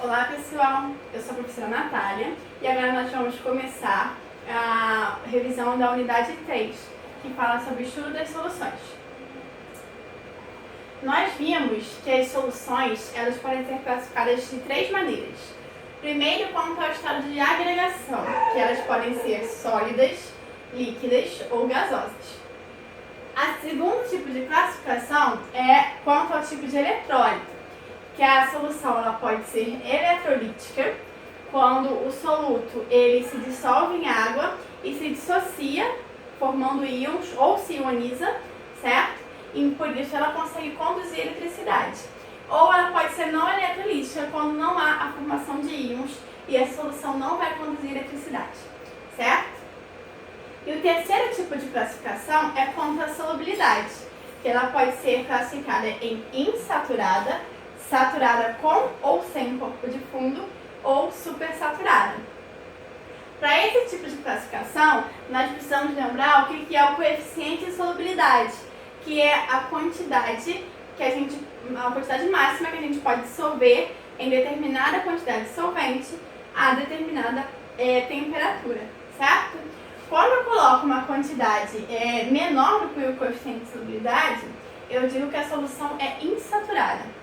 Olá pessoal, eu sou a professora Natália e agora nós vamos começar a revisão da unidade 3, que fala sobre o estudo das soluções. Nós vimos que as soluções elas podem ser classificadas de três maneiras. Primeiro, quanto ao estado de agregação, que elas podem ser sólidas, líquidas ou gasosas. O segundo tipo de classificação é quanto ao tipo de eletrólito, que a solução ela pode ser eletrolítica, quando o soluto ele se dissolve em água e se dissocia, formando íons ou se ioniza, certo? E por isso ela consegue conduzir eletricidade. Ou ela pode ser não eletrolítica, quando não há a formação de íons e a solução não vai conduzir eletricidade, certo? E o terceiro tipo de classificação é quanto à solubilidade, que ela pode ser classificada em insaturada, saturada com ou sem corpo de fundo ou supersaturada. Para esse tipo de classificação, nós precisamos lembrar o que é o coeficiente de solubilidade, que é a quantidade máxima que a gente pode dissolver em determinada quantidade de solvente a determinada temperatura, certo? Quando eu coloco uma quantidade menor do que o coeficiente de solubilidade, eu digo que a solução é insaturada.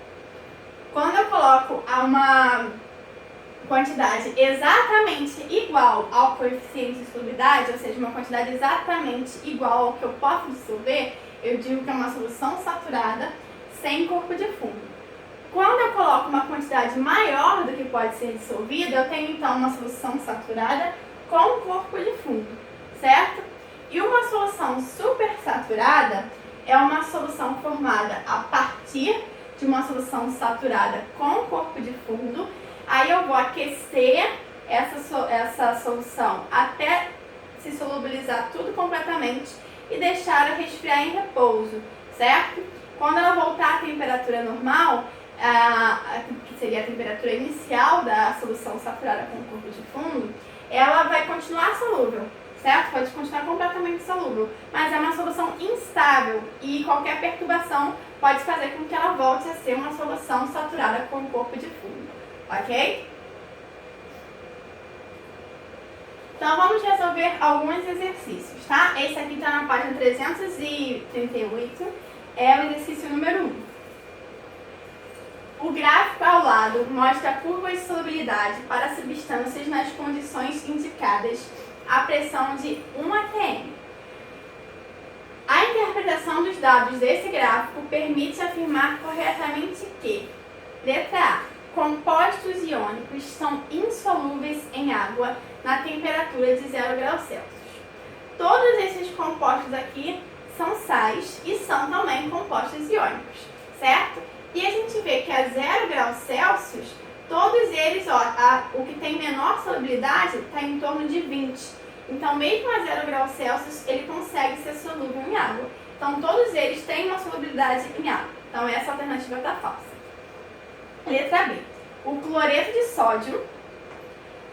Quando eu coloco uma quantidade exatamente igual ao coeficiente de solubilidade, ou seja, uma quantidade exatamente igual ao que eu posso dissolver, eu digo que é uma solução saturada sem corpo de fundo. Quando eu coloco uma quantidade maior do que pode ser dissolvida, eu tenho então uma solução saturada com corpo de fundo, certo? E uma solução supersaturada é uma solução formada a partir de uma solução saturada com corpo de fundo. Aí eu vou aquecer essa solução até se solubilizar tudo completamente e deixar ela resfriar em repouso, certo? Quando ela voltar à temperatura normal, que seria a temperatura inicial da solução saturada com corpo de fundo, ela vai continuar solúvel, certo? Pode continuar completamente solúvel, mas é uma solução instável e qualquer perturbação pode fazer com que ela volte a ser uma solução saturada com corpo de fundo, ok? Então vamos resolver alguns exercícios, tá? Esse aqui está na página 338, é o exercício número 1. O gráfico ao lado mostra curvas de solubilidade para substâncias nas condições indicadas a pressão de 1 atm. A interpretação dos dados desse gráfico permite afirmar corretamente que: letra A. Compostos iônicos são insolúveis em água na temperatura de 0 graus Celsius. Todos esses compostos aqui são sais e são também compostos iônicos, certo? E a gente vê que a 0 graus Celsius, todos eles, o que tem menor solubilidade está em torno de 20. Então, mesmo a 0 graus Celsius, ele consegue ser solúvel em água. Então, todos eles têm uma solubilidade em água. Então, essa alternativa está falsa. Letra B. O cloreto de sódio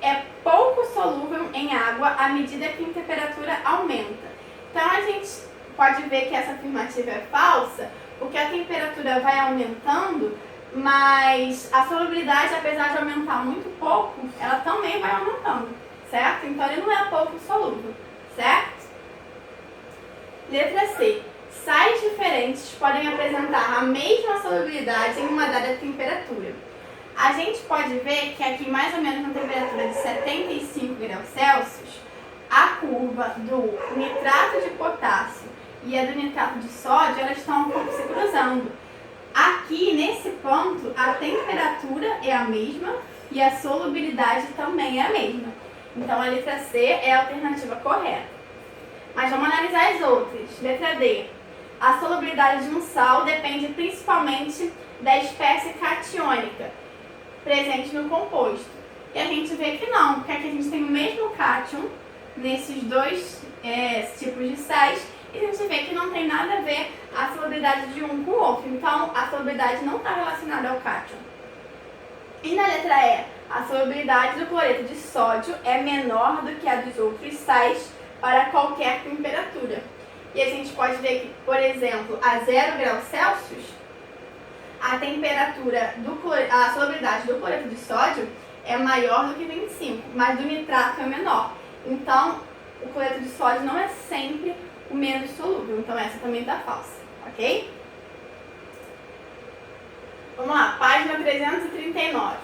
é pouco solúvel em água à medida que a temperatura aumenta. Então, a gente pode ver que essa afirmativa é falsa, porque a temperatura vai aumentando, mas a solubilidade, apesar de aumentar muito pouco, ela também vai aumentando. Certo? Então ele não é pouco solúvel, certo? Letra C. Sais diferentes podem apresentar a mesma solubilidade em uma dada temperatura. A gente pode ver que aqui, mais ou menos na temperatura de 75 graus Celsius, a curva do nitrato de potássio e a do nitrato de sódio, elas estão um pouco se cruzando. Aqui, nesse ponto, a temperatura é a mesma e a solubilidade também é a mesma. Então, a letra C é a alternativa correta. Mas vamos analisar as outras. Letra D. A solubilidade de um sal depende principalmente da espécie catiônica presente no composto. E a gente vê que não, porque aqui a gente tem o mesmo cátion nesses dois tipos de sais, e a gente vê que não tem nada a ver a solubilidade de um com o outro. Então, a solubilidade não está relacionada ao cátion. E na letra E, a solubilidade do cloreto de sódio é menor do que a dos outros sais para qualquer temperatura. E a gente pode ver que, por exemplo, a 0 graus Celsius, a a temperatura a solubilidade do cloreto de sódio é maior do que 25, mas do nitrato é menor. Então, o cloreto de sódio não é sempre o menos solúvel. Então, essa também está falsa, ok? Vamos lá, página 339.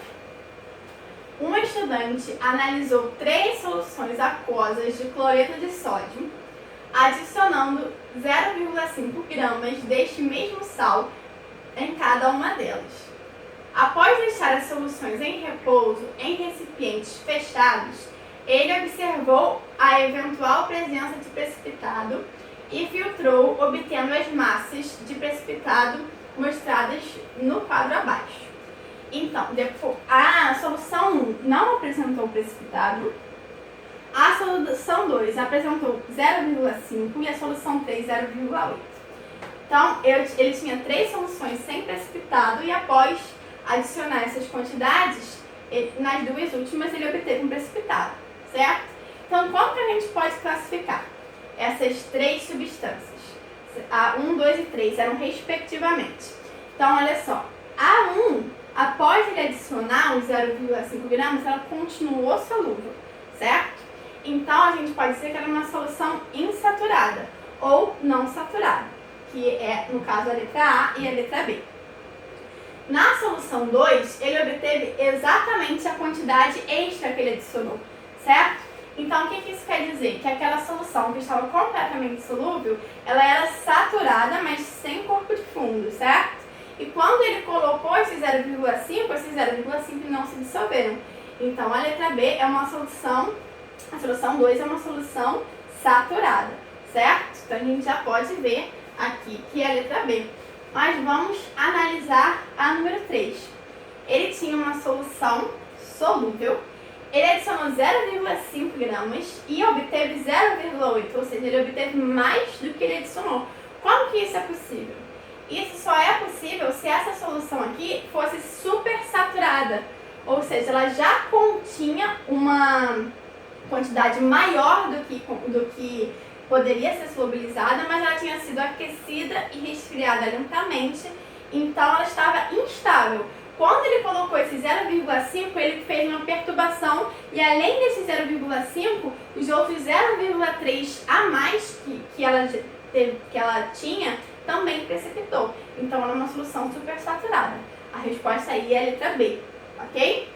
Um estudante analisou 3 soluções aquosas de cloreto de sódio, adicionando 0,5 gramas deste mesmo sal em cada uma delas. Após deixar as soluções em repouso em recipientes fechados, ele observou a eventual presença de precipitado e filtrou, obtendo as massas de precipitado mostradas no quadro abaixo. Então, a solução 1 não apresentou precipitado, a solução 2 apresentou 0,5 e a solução 3 0,8. Então, ele tinha 3 soluções sem precipitado e após adicionar essas quantidades, nas 2 últimas ele obteve um precipitado, certo? Então, como que a gente pode classificar essas 3 substâncias? A 1, 2 e 3 eram respectivamente. Então, olha só, a 1, após ele adicionar os 0,5 gramas, ela continuou solúvel, certo? Então, a gente pode dizer que ela é uma solução insaturada ou não saturada, que é, no caso, a letra A e a letra B. Na solução 2, ele obteve exatamente a quantidade extra que ele adicionou, certo? Então, o que isso quer dizer? Que aquela solução que estava completamente solúvel, ela era saturada, mas sem corpo de fundo, certo? E quando ele colocou esse 0,5 não se dissolveram. Então, a letra B é uma solução, a solução 2 é uma solução saturada, certo? Então, a gente já pode ver aqui que é a letra B. Mas vamos analisar a número 3. Ele tinha uma solução solúvel, ele adicionou 0,5 gramas e obteve 0,8, ou seja, ele obteve mais do que ele adicionou. Como que isso é possível? Isso só é possível se essa solução aqui fosse super saturada, ou seja, ela já continha uma quantidade maior do que poderia ser solubilizada, mas ela tinha sido aquecida e resfriada lentamente, então ela estava instável. Quando ele colocou esse 0,5, ele fez uma perturbação e além desse 0,5, os outros 0,3 a mais que ela tinha também precipitou. Então ela é uma solução supersaturada. A resposta aí é a letra B, ok?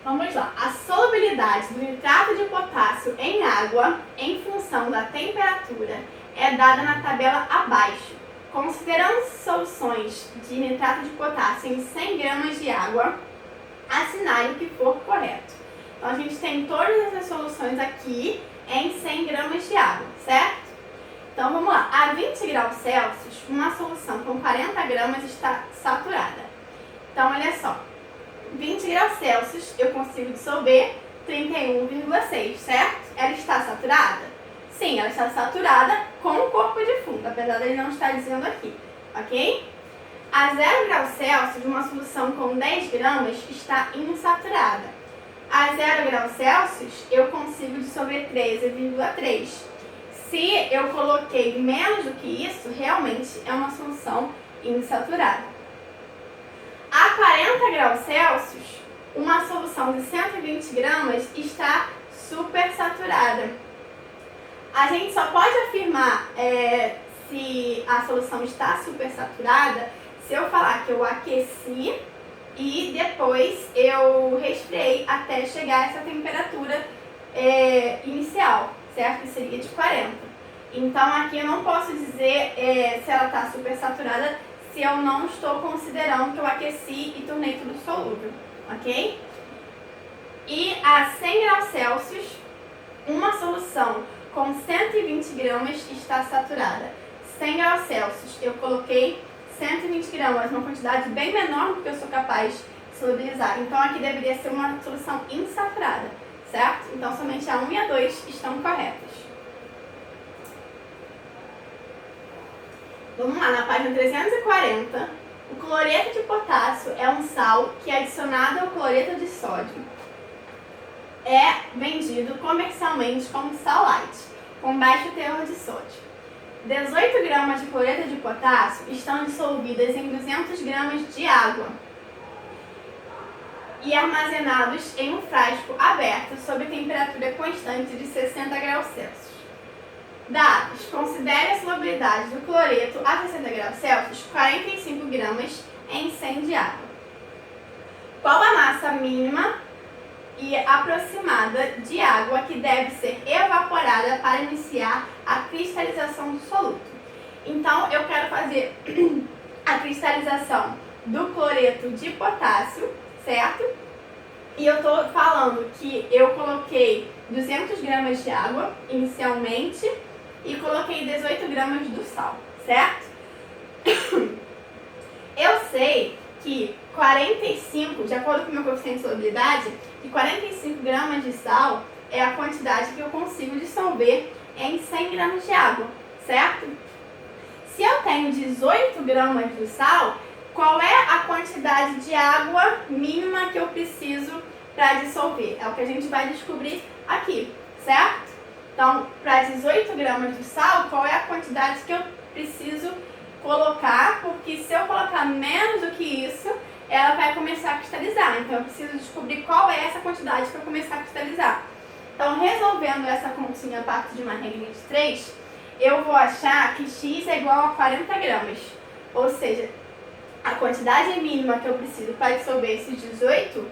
Vamos lá. A solubilidade do nitrato de potássio em água, em função da temperatura, é dada na tabela abaixo. Considerando soluções de nitrato de potássio em 100 gramas de água, assinale o que for correto. Então, a gente tem todas essas soluções aqui em 100 gramas de água, certo? Então, vamos lá. A 20 graus Celsius, uma solução com 40 gramas está saturada. Então, olha só. 20 graus Celsius, eu consigo dissolver 31,6, certo? Ela está saturada? Sim, ela está saturada com o corpo de fundo, apesar dele não estar dizendo aqui, ok? A 0 graus Celsius, uma solução com 10 gramas, está insaturada. A 0 graus Celsius, eu consigo dissolver 13,3. Se eu coloquei menos do que isso, realmente é uma solução insaturada. A 40 graus Celsius, uma solução de 120 gramas está supersaturada. A gente só pode afirmar se a solução está supersaturada se eu falar que eu aqueci e depois eu resfriei até chegar a essa temperatura inicial, certo? Que seria de 40. Então aqui eu não posso dizer se ela está supersaturada se eu não estou considerando que eu aqueci e tornei tudo solúvel, ok? E a 100 graus Celsius, uma solução com 120 gramas está saturada. 100 graus Celsius, eu coloquei 120 gramas, uma quantidade bem menor do que eu sou capaz de solubilizar. Então aqui deveria ser uma solução insaturada, certo? Então somente a 1 e a 2 estão corretas. Vamos lá, na página 340, o cloreto de potássio é um sal que, adicionado ao cloreto de sódio, é vendido comercialmente como sal light, com baixo teor de sódio. 18 gramas de cloreto de potássio estão dissolvidas em 200 gramas de água e armazenados em um frasco aberto sob temperatura constante de 60 graus Celsius. Dados: considere a solubilidade do cloreto a 60 graus Celsius 45 gramas em 100 de água. Qual a massa mínima e aproximada de água que deve ser evaporada para iniciar a cristalização do soluto? Então, eu quero fazer a cristalização do cloreto de potássio, certo? E eu estou falando que eu coloquei 200 gramas de água inicialmente e coloquei 18 gramas do sal, certo? Eu sei que 45, de acordo com o meu coeficiente de solubilidade, que 45 gramas de sal é a quantidade que eu consigo dissolver em 100 gramas de água, certo? Se eu tenho 18 gramas de sal, qual é a quantidade de água mínima que eu preciso para dissolver? É o que a gente vai descobrir aqui, certo? Então, para 18 gramas de sal, qual é a quantidade que eu preciso colocar? Porque se eu colocar menos do que isso, ela vai começar a cristalizar. Então, eu preciso descobrir qual é essa quantidade para começar a cristalizar. Então, resolvendo essa continha a partir de uma regra de 3, eu vou achar que x é igual a 40 gramas. Ou seja, a quantidade mínima que eu preciso para dissolver esses 18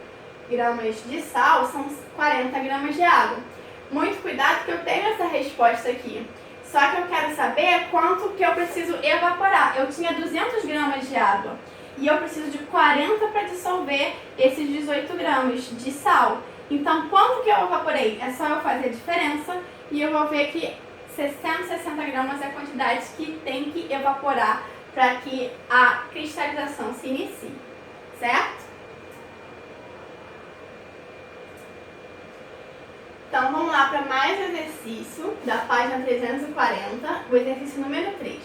gramas de sal são 40 gramas de água. Muito cuidado que eu tenho essa resposta aqui. Só que eu quero saber quanto que eu preciso evaporar. Eu tinha 200 gramas de água e eu preciso de 40 para dissolver esses 18 gramas de sal. Então, quanto que eu evaporei? É só eu fazer a diferença e eu vou ver que 660 gramas é a quantidade que tem que evaporar para que a cristalização se inicie, certo? Então, vamos lá para mais um exercício da página 340, o exercício número 3.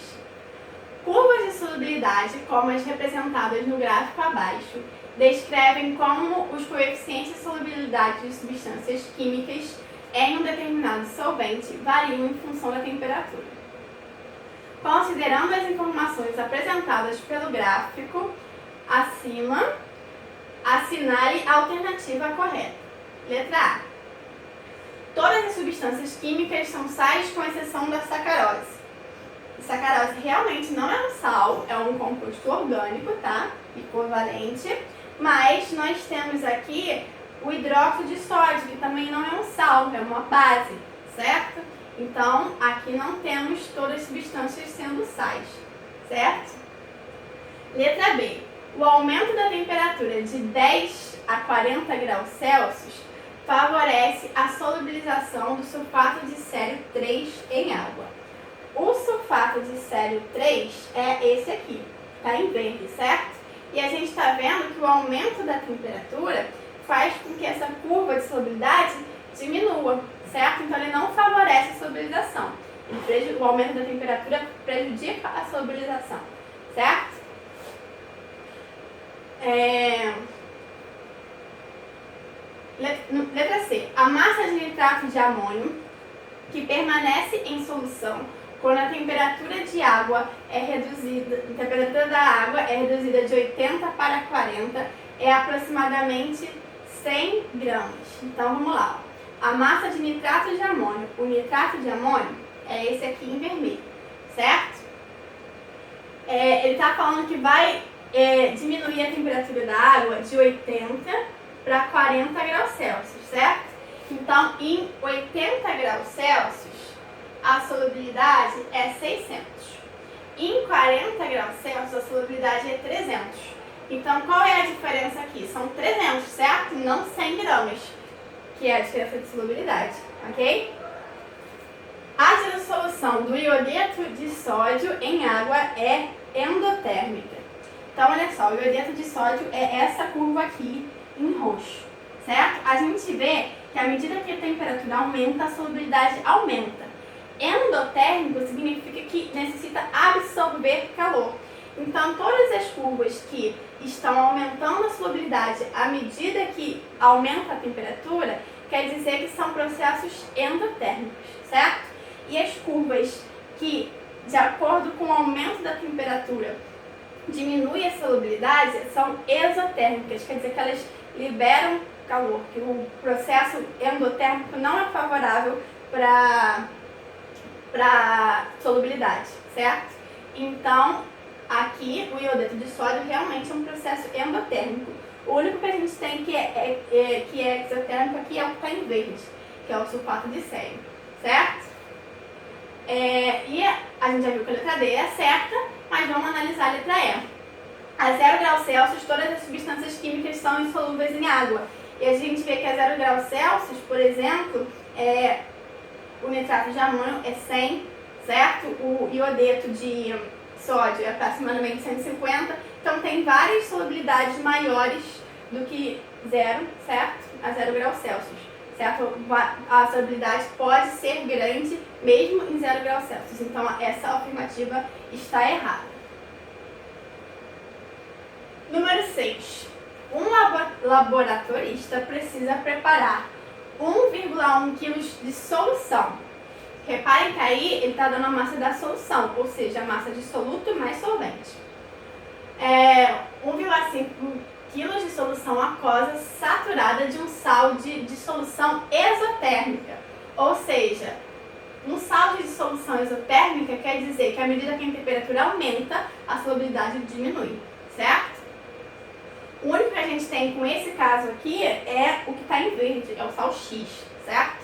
Curvas de solubilidade, como as representadas no gráfico abaixo, descrevem como os coeficientes de solubilidade de substâncias químicas em um determinado solvente variam em função da temperatura. Considerando as informações apresentadas pelo gráfico acima, assinale a alternativa correta. Letra A. Todas as substâncias químicas são sais, com exceção da sacarose. A sacarose realmente não é um sal, é um composto orgânico, tá? Equivalente. Mas nós temos aqui o hidróxido de sódio, que também não é um sal, é uma base, certo? Então, aqui não temos todas as substâncias sendo sais, certo? Letra B. O aumento da temperatura de 10 a 40 graus Celsius favorece a solubilização do sulfato de sério 3 em água. O sulfato de sério 3 é esse aqui, tá em verde, certo? E a gente está vendo que o aumento da temperatura faz com que essa curva de solubilidade diminua, certo? Então ele não favorece a solubilização. O aumento da temperatura prejudica a solubilização, certo? Letra C. A massa de nitrato de amônio, que permanece em solução quando a temperatura de água é reduzida, a temperatura da água é reduzida de 80 para 40, é aproximadamente 100 gramas. Então vamos lá. A massa de nitrato de amônio, o nitrato de amônio é esse aqui em vermelho, certo? Ele está falando que vai diminuir a temperatura da água de 80 para 40 graus Celsius, certo? Então, em 80 graus Celsius, a solubilidade é 600. Em 40 graus Celsius, a solubilidade é 300. Então, qual é a diferença aqui? São 300, certo? Não 100 gramas, que é a diferença de solubilidade, ok? A dissolução do iodeto de sódio em água é endotérmica. Então, olha só, o iodeto de sódio é essa curva aqui em roxo, certo? A gente vê que à medida que a temperatura aumenta, a solubilidade aumenta. Endotérmico significa que necessita absorver calor. Então, todas as curvas que estão aumentando a solubilidade à medida que aumenta a temperatura, quer dizer que são processos endotérmicos, certo? E as curvas que de acordo com o aumento da temperatura, diminui a solubilidade, são exotérmicas, quer dizer que elas liberam calor, que o processo endotérmico não é favorável para solubilidade, certo? Então, aqui o iodeto de sódio realmente é um processo endotérmico. O único que a gente tem que é exotérmico aqui é o que está em verde, que é o sulfato de sésio, certo? E a gente já viu que a letra D é certa, mas vamos analisar a letra E. A 0 graus Celsius, todas as substâncias químicas são insolúveis em água. E a gente vê que a 0 graus Celsius, por exemplo, o nitrato de amônio é 100, certo? O iodeto de sódio é aproximadamente 150. Então tem várias solubilidades maiores do que 0, certo? A 0 graus Celsius, certo? A solubilidade pode ser grande mesmo em 0 graus Celsius. Então essa afirmativa está errada. Número 6. Um laboratorista precisa preparar 1,1 kg de solução. Reparem que aí ele está dando a massa da solução, ou seja, a massa de soluto mais solvente. 1,5 kg de solução aquosa saturada de um sal de dissolução exotérmica. Ou seja, um sal de dissolução exotérmica quer dizer que à medida que a temperatura aumenta, a solubilidade diminui, certo? O único que a gente tem com esse caso aqui é o que está em verde, é o sal X, certo?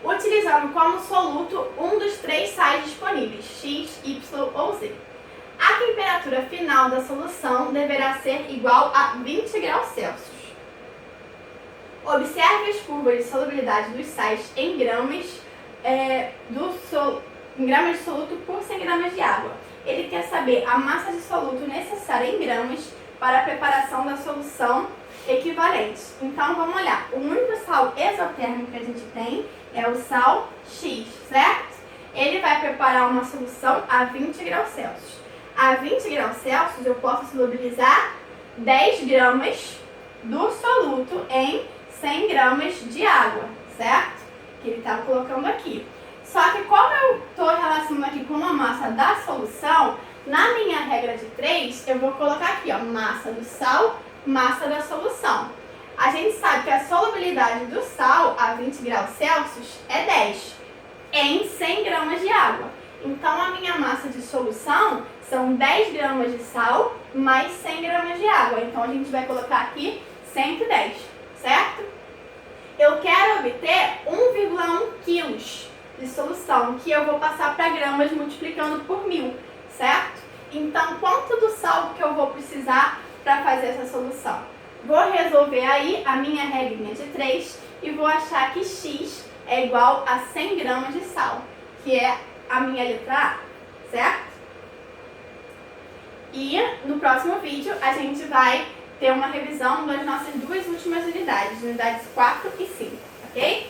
Utilizando como soluto um dos 3 sais disponíveis, X, Y ou Z. A temperatura final da solução deverá ser igual a 20 graus Celsius. Observe as curvas de solubilidade dos sais em gramas, de soluto por 100 gramas de água. Ele quer saber a massa de soluto necessária em gramas para a preparação da solução equivalente. Então, vamos olhar. O único sal exotérmico que a gente tem é o sal X, certo? Ele vai preparar uma solução a 20 graus Celsius. A 20 graus Celsius, eu posso solubilizar 10 gramas do soluto em 100 gramas de água, certo? Que ele estava colocando aqui. Só que como eu estou relacionando aqui com a massa da solução, na minha regra de 3, eu vou colocar aqui, ó, massa do sal, massa da solução. A gente sabe que a solubilidade do sal a 20 graus Celsius é 10 em 100 gramas de água. Então, a minha massa de solução são 10 gramas de sal mais 100 gramas de água. Então, a gente vai colocar aqui 110, certo? Eu quero obter 1,1 kg de solução, que eu vou passar para gramas multiplicando por 1000. Certo? Então, quanto do sal que eu vou precisar para fazer essa solução? Vou resolver aí a minha regrinha de 3 e vou achar que X é igual a 100 gramas de sal, que é a minha letra A, certo? E no próximo vídeo a gente vai ter uma revisão das nossas 2 últimas unidades, unidades 4 e 5, ok?